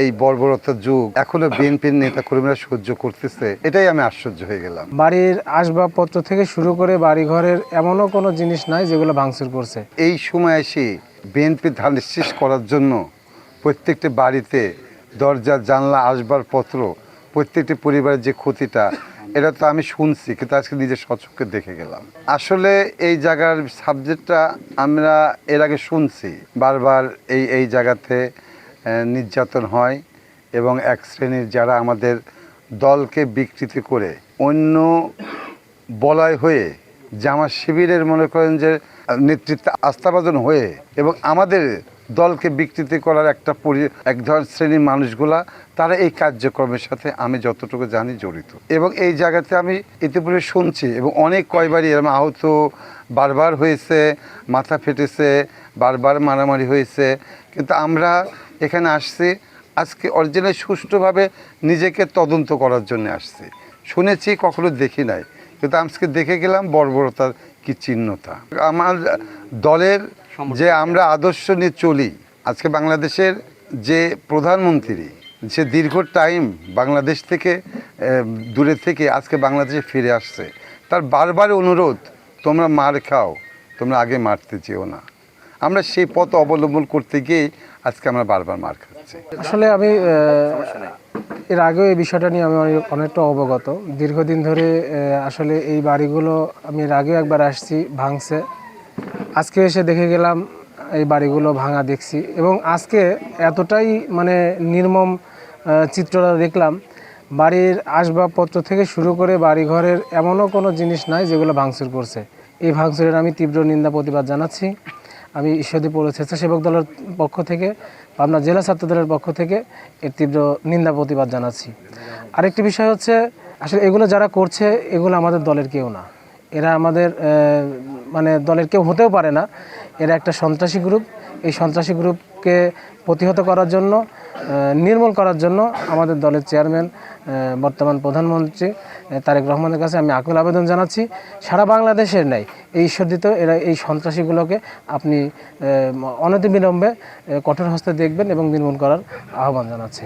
এই বর্বরতার যুগ এখনো বিএনপির নেতাকর্মীরা সহ্য করতেছে, এটাই আমি আশ্চর্য হয়ে গেলাম। বাড়ির আসবাবপত্র থেকে শুরু করে বাড়িঘরের এমনও কোনো জিনিস নাই যেগুলো ভাঙচুর করছে। এই সময় এসে বিএনপি ধানের করার জন্য প্রত্যেকটি বাড়িতে দরজা জানলা আসবাবপত্র, প্রত্যেকটি পরিবারের যে ক্ষতিটা, এটা তো আমি শুনছি, কিন্তু আজকে নিজের স্বচক্ষে দেখে গেলাম। আসলে এই জায়গার সাবজেক্টটা আমরা এর আগে শুনছি বারবার, এই জায়গাতে নির্যাতন হয় এবং এক শ্রেণীর যারা আমাদের দলকে বিকৃতি করে অন্য বলয় হয়ে জামাত শিবিরের মনে করেন যে নেতৃত্বে আস্থাভাজন হয়ে এবং আমাদের দলকে বিকৃতি করার এক ধরনের শ্রেণীর মানুষগুলা, তারা এই কার্যক্রমের সাথে আমি যতটুকু জানি জড়িত। এবং এই জায়গাতে আমি ইতিপূর্বে শুনছি এবং অনেক কয়বারই এরকম আহত বারবার হয়েছে, মাথা ফেটেছে, বারবার মারামারি হয়েছে। কিন্তু আমরা এখানে আসছি আজকে অরিজিনাল সুষ্ঠুভাবে নিজেকে তদন্ত করার জন্য আসছি। শুনেছি, কখনো দেখি নাই, কিন্তু আজকে দেখে গেলাম বর্বরতার কি চিহ্নতা। আমার দলের যে আমরা আদর্শ নিয়ে চলি, আজকে বাংলাদেশের যে প্রধানমন্ত্রী, যে দীর্ঘ টাইম বাংলাদেশ থেকে দূরে থেকে আজকে বাংলাদেশে ফিরে আসছে, তার বারবার অনুরোধ, তোমরা মার খাও, তোমরা আগে মারতে চেও না। আমরা সেই পথ অবলম্বন করতে গিয়েই আজকে আমরা বারবার মার খাচ্ছি। আসলে আমি এর আগেও এই বিষয়টা নিয়ে আমি অনেকটা অবগত। দীর্ঘদিন ধরে আসলে এই বাড়িগুলো আমি এর আগেও একবার আসছি, ভাঙছে। আজকে এসে দেখে গেলাম এই বাড়িগুলো ভাঙা দেখছি, এবং আজকে এতটাই মানে নির্মম চিত্রটা দেখলাম, বাড়ির আসবাবপত্র থেকে শুরু করে বাড়িঘরের এমনও কোনো জিনিস নাই যেগুলো ভাঙচুর করছে। এই ভাঙচুরের আমি তীব্র নিন্দা প্রতিবাদ জানাচ্ছি। আমি ঈশ্বরদী পৌর স্বেচ্ছাসেবক দলের পক্ষ থেকে, পাবনা জেলা ছাত্র দলের পক্ষ থেকে এর তীব্র নিন্দা প্রতিবাদ জানাচ্ছি। আরেকটি বিষয় হচ্ছে, আসলে এগুলো যারা করছে এগুলো আমাদের দলের কেউ না, এরা আমাদের মানে দলের কেউ হতেও পারে না। এরা একটা সন্ত্রাসী গ্রুপ। এই সন্ত্রাসী গ্রুপকে প্রতিহত করার জন্য, নির্মূল করার জন্য আমাদের দলের চেয়ারম্যান, বর্তমান প্রধানমন্ত্রী তারেক রহমানের কাছে আমি আকুল আবেদন জানাচ্ছি, সারা বাংলাদেশের নেই এই ঈশ্বরদীতে এরা এই সন্ত্রাসীগুলোকে আপনি অনতিবিলম্বে কঠোর হস্তে দেখবেন এবং নির্মূল করার আহ্বান জানাচ্ছি।